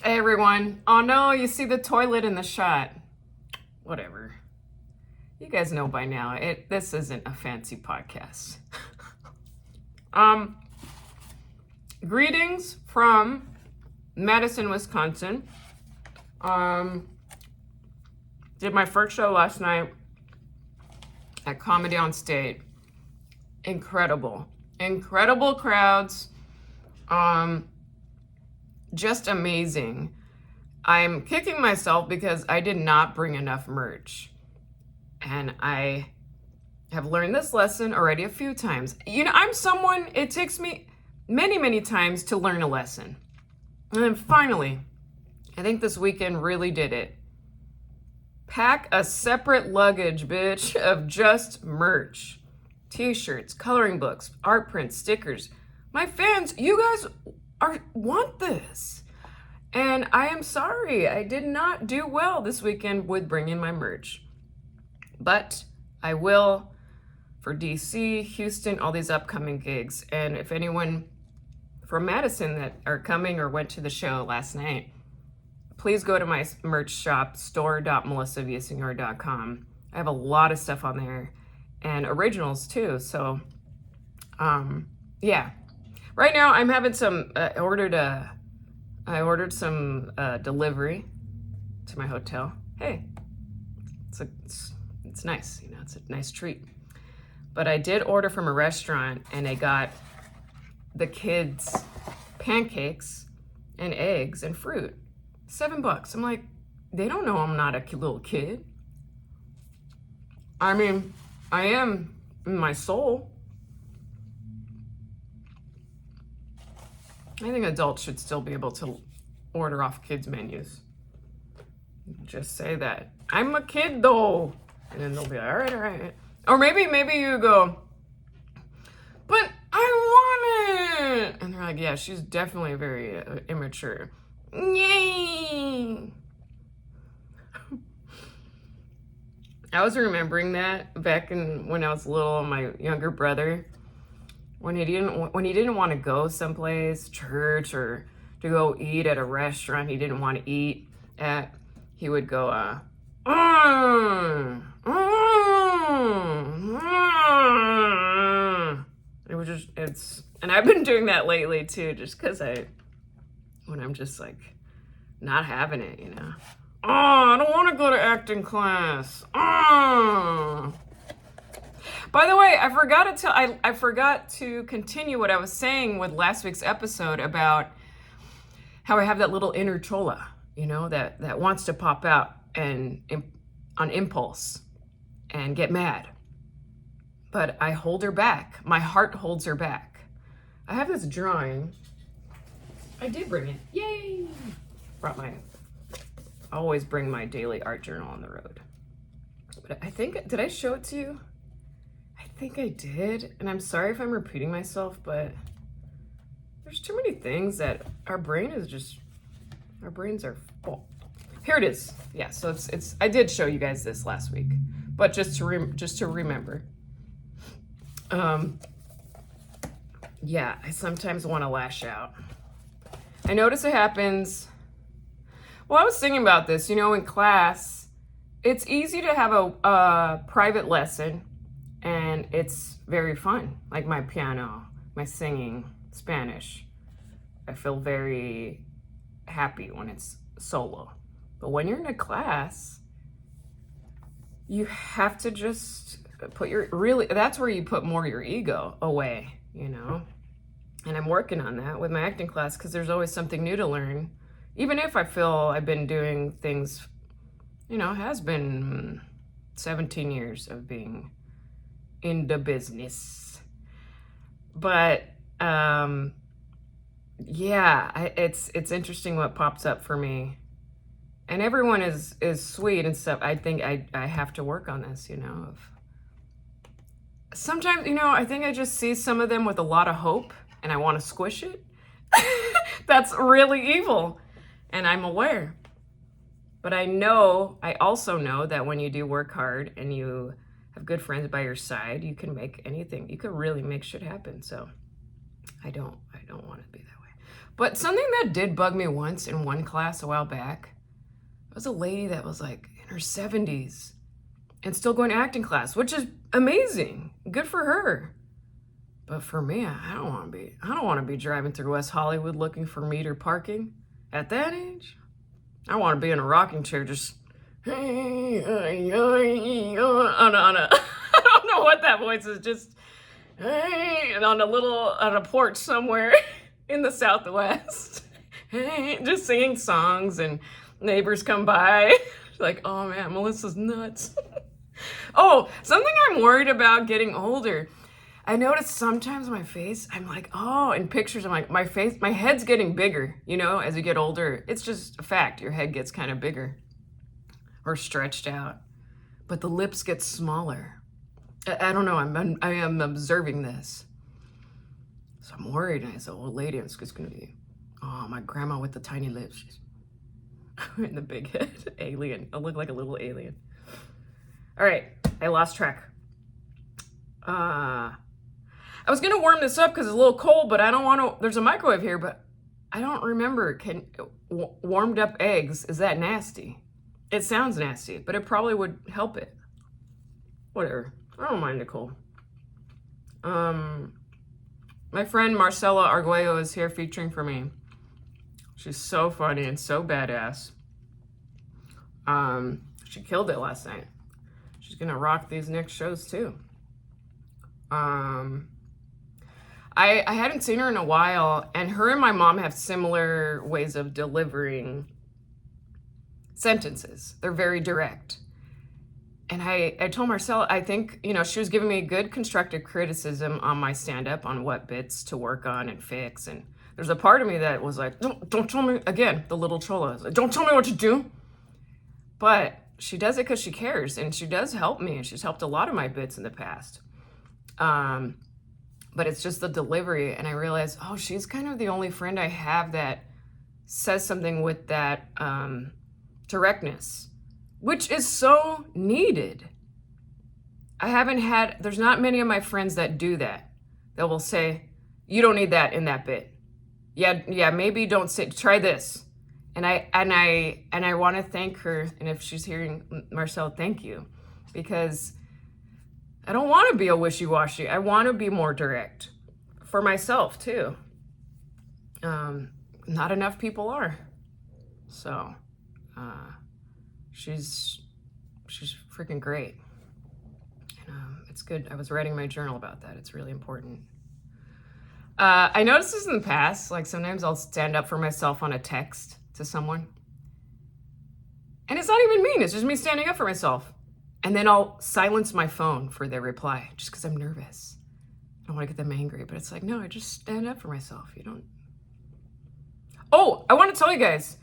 Hey everyone. Oh no, you see the toilet in the shot. Whatever. You guys know by now, this isn't a fancy podcast. um, Greetings from Madison, Wisconsin. Did my first show last night at Comedy on State. Incredible. Incredible crowds. Just amazing. I'm kicking myself because I did not bring enough merch. And I have learned this lesson already a few times. You know, I'm someone, it takes me many, many times to learn a lesson. And then finally, I think this weekend really did it. Pack a separate luggage, bitch, of just merch. T-shirts, coloring books, art prints, stickers. My fans, you guys want this. And I am sorry, I did not do well this weekend with bringing my merch. But I will for DC, Houston, all these upcoming gigs. And if anyone from Madison that are coming or went to the show last night, please go to my merch shop, store.melissavillasenor.com. I have a lot of stuff on there and originals too. So, yeah. Right now I'm having some, I ordered some delivery to my hotel. Hey, it's nice, you know, it's a nice treat. But I did order from a restaurant and I got the kids pancakes and eggs and fruit. $7. I'm like, they don't know I'm not a little kid. I mean, I am in my soul. I think adults should still be able to order off kids' menus. Just say that. I'm a kid though. And then they'll be like, all right. Or maybe you go, but I want it. And they're like, yeah, she's definitely very immature. Yay. I was remembering that back when I was little, my younger brother, when he didn't want to go someplace, church, or to go eat at a restaurant he didn't want to eat at, he would go, and I've been doing that lately too, just because when I'm just like not having it, you know. Oh, I don't want to go to acting class. Oh. By the way, I forgot to continue what I was saying with last week's episode about how I have that little inner chola, you know, that wants to pop out and on impulse and get mad. But I hold her back. My heart holds her back. I have this drawing. I did bring it. Yay! I always bring my daily art journal on the road. But I think, did I show it to you? I think I did. And I'm sorry if I'm repeating myself, but there's too many things that our brains are full. Here it is. Yeah, so it's I did show you guys this last week, but just to remember. Yeah, I sometimes want to lash out. I notice it happens. Well, I was thinking about this, you know, in class, it's easy to have a private lesson and it's very fun. Like my piano, my singing, Spanish. I feel very happy when it's solo. But when you're in a class, you have to just put that's where you put more your ego away, you know? And I'm working on that with my acting class because there's always something new to learn. Even if I feel I've been doing things, you know, it has been 17 years of being in the business. But, yeah, it's interesting what pops up for me. And everyone is sweet and stuff. I think I have to work on this, you know. Sometimes, you know, I think I just see some of them with a lot of hope and I want to squish it. That's really evil. And I'm aware. But I also know that when you do work hard and you have good friends by your side, you can make anything. You can really make shit happen. So I don't want to be that way. But something that did bug me once in one class a while back was a lady that was like in her 70s and still going to acting class, which is amazing. Good for her. But for me, I don't want to be driving through West Hollywood looking for meter parking at that age. I want to be in a rocking chair just on a I don't know what that voice is, just and on a porch somewhere in the Southwest, just singing songs, and neighbors come by like, oh man, Melissa's nuts. Oh, something I'm worried about getting older. I notice sometimes my face, I'm like, oh, in pictures, I'm like, my head's getting bigger, you know, as you get older. It's just a fact. Your head gets kind of bigger or stretched out, but the lips get smaller. I don't know. I am observing this. So I'm worried. And I said, old lady, it's just going to be, oh, my grandma with the tiny lips. She's and the big head. Alien. I look like a little alien. All right. I lost track. I was going to warm this up because it's a little cold, but I don't want to. There's a microwave here, but I don't remember. Warmed up eggs, is that nasty? It sounds nasty, but it probably would help it. Whatever. I don't mind Nicole. My friend Marcela Arguello is here featuring for me. She's so funny and so badass. She killed it last night. She's gonna rock these next shows too. I hadn't seen her in a while, and her and my mom have similar ways of delivering sentences. They're very direct. And I told Marcella, I think, you know, she was giving me good constructive criticism on my stand-up, on what bits to work on and fix. And there's a part of me that was like, don't tell me, again, the little chola, like, don't tell me what to do. But she does it because she cares, and she does help me, and she's helped a lot of my bits in the past. But it's just the delivery, and I realized, oh, she's kind of the only friend I have that says something with that directness, which is so needed. There's not many of my friends that do that. They will say, you don't need that in that bit. Yeah, maybe don't say, try this. And I want to thank her, and if she's hearing, Marcel, thank you, because I don't want to be a wishy-washy. I want to be more direct for myself too. Not enough people are. So, she's freaking great. And, it's good. I was writing my journal about that. It's really important. I noticed this in the past. Like sometimes I'll stand up for myself on a text to someone, and it's not even mean. It's just me standing up for myself. And then I'll silence my phone for their reply just because I'm nervous. I don't want to get them angry, but it's like, no, I just stand up for myself. You don't. Oh, I want to tell you guys,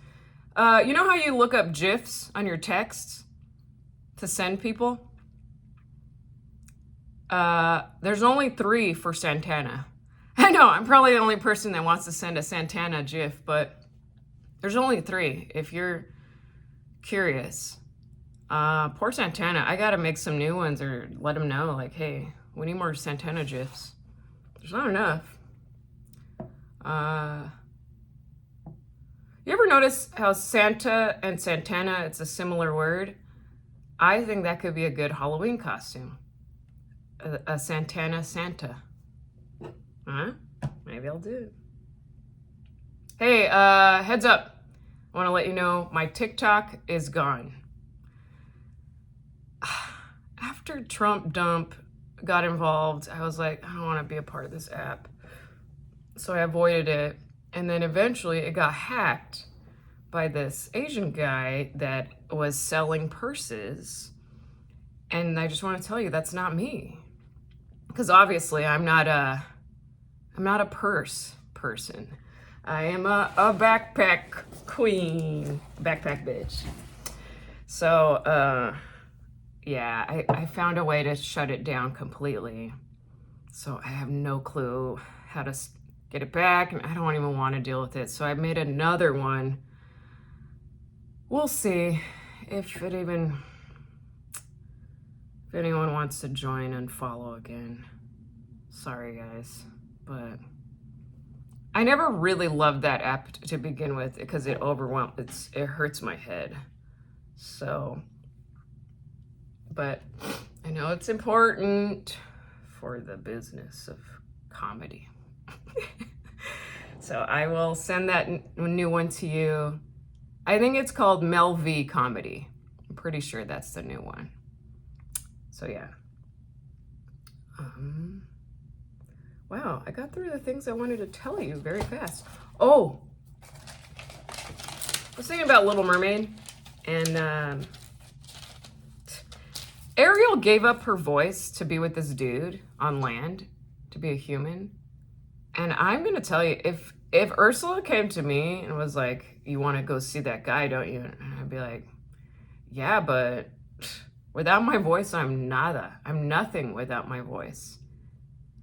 you know how you look up GIFs on your texts to send people? There's only 3 for Santana. I know, I'm probably the only person that wants to send a Santana GIF, but there's only 3 if you're curious. Poor Santana. I gotta make some new ones or let him know, like, hey, we need more Santana GIFs. There's not enough. You ever notice how Santa and Santana, it's a similar word? I think that could be a good Halloween costume. A Santana Santa. Huh? Maybe I'll do it. Hey, heads up. I want to let you know my TikTok is gone. After Trump dump got involved, I was like, I don't want to be a part of this app. So I avoided it. And then eventually it got hacked by this Asian guy that was selling purses. And I just want to tell you, that's not me. Because obviously I'm not a purse person. I am a backpack queen, backpack bitch. So, yeah, I found a way to shut it down completely. So I have no clue how to get it back, and I don't even want to deal with it. So I made another one. We'll see if anyone wants to join and follow again. Sorry, guys, but I never really loved that app to begin with because it it hurts my head. So, but I know it's important for the business of comedy. So I will send that new one to you. I think it's called Mel V Comedy. I'm pretty sure that's the new one. So yeah. Wow, I got through the things I wanted to tell you very fast. Oh, I was thinking about Little Mermaid, and Ariel gave up her voice to be with this dude on land, to be a human. And I'm gonna tell you, if Ursula came to me and was like, "You want to go see that guy, don't you?" And I'd be like, "Yeah, but without my voice, I'm nada. I'm nothing without my voice.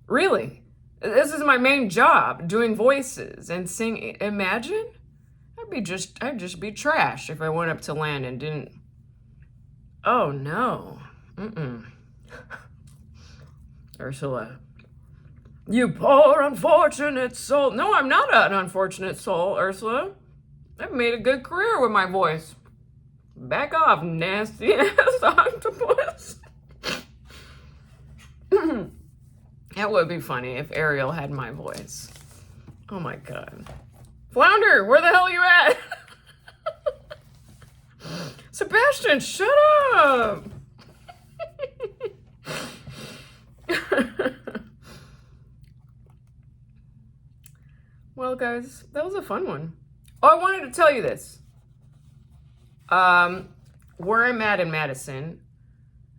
Really, this is my main job, doing voices and singing. Imagine, I'd just be trash if I went up to land and didn't. Oh no, Ursula." You poor unfortunate soul. No, I'm not an unfortunate soul, Ursula. I've made a good career with my voice. Back off, nasty ass octopus. That would be funny if Ariel had my voice. Oh my god. Flounder, where the hell are you at? Sebastian, shut up. Well, guys, that was a fun one. Oh, I wanted to tell you this. Where I'm at in Madison,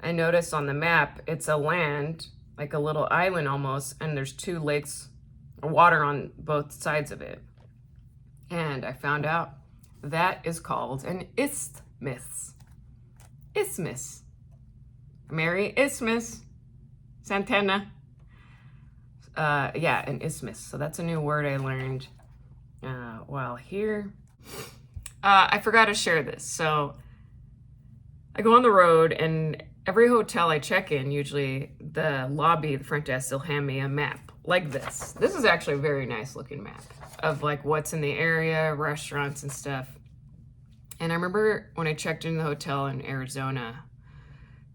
I noticed on the map, it's a land, like a little island almost, and there's 2 lakes of water on both sides of it. And I found out that is called an isthmus. Isthmus. Merry Isthmus. Santana. Yeah, an isthmus. So that's a new word I learned while here. I forgot to share this. So I go on the road, and every hotel I check in, usually the lobby, the front desk, they'll hand me a map like this. This is actually a very nice looking map of like what's in the area, restaurants and stuff. And I remember when I checked in the hotel in Arizona,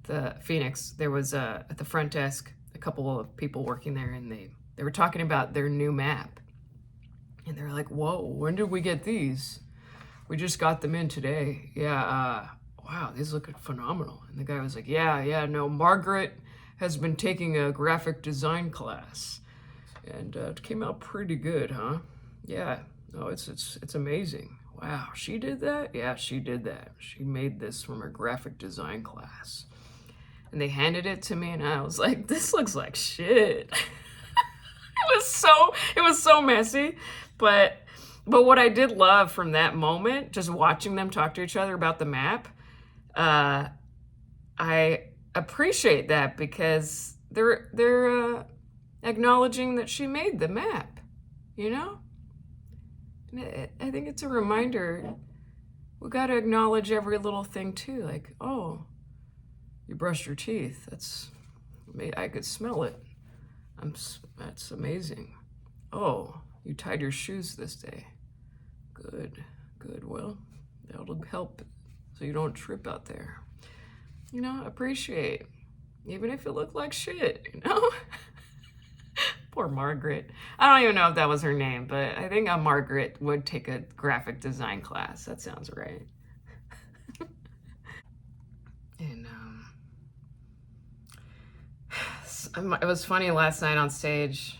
the Phoenix, there was at the front desk, a couple of people working there, and they were talking about their new map. And they were like, "Whoa, when did we get these? We just got them in today." Yeah, wow, these look phenomenal. And the guy was like, yeah, no, Margaret has been taking a graphic design class, and it came out pretty good, huh? Yeah, no, it's amazing. Wow, she did that? Yeah, she did that. She made this from her graphic design class. And they handed it to me, and I was like, this looks like shit. It was so messy, but what I did love from that moment, just watching them talk to each other about the map, I appreciate that because they're acknowledging that she made the map, you know? And I think it's a reminder, we got to acknowledge every little thing too. Like, oh, you brushed your teeth. I could smell it. That's amazing. Oh, you tied your shoes this day. Good. Well, that'll help so you don't trip out there. You know, appreciate, even if it looked like shit, you know? Poor Margaret. I don't even know if that was her name, but I think Margaret would take a graphic design class. That sounds right. And it was funny last night on stage.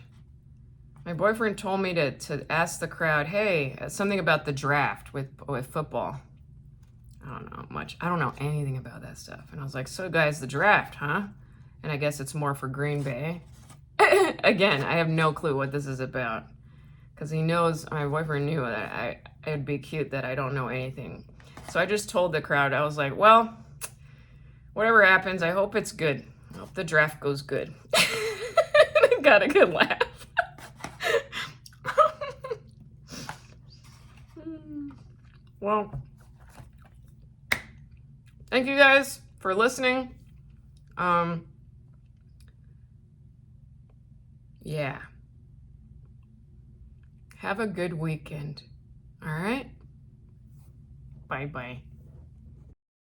My boyfriend told me to ask the crowd, hey, something about the draft with football. I don't know much. I don't know anything about that stuff. And I was like, so guys, the draft, huh? And I guess it's more for Green Bay. Again, I have no clue what this is about. Because he knows, my boyfriend knew that it'd be cute that I don't know anything. So I just told the crowd, I was like, well, whatever happens, I hope it's good. I hope the draft goes good. Got a good laugh. Well, thank you guys for listening. Yeah. Have a good weekend. All right? Bye-bye.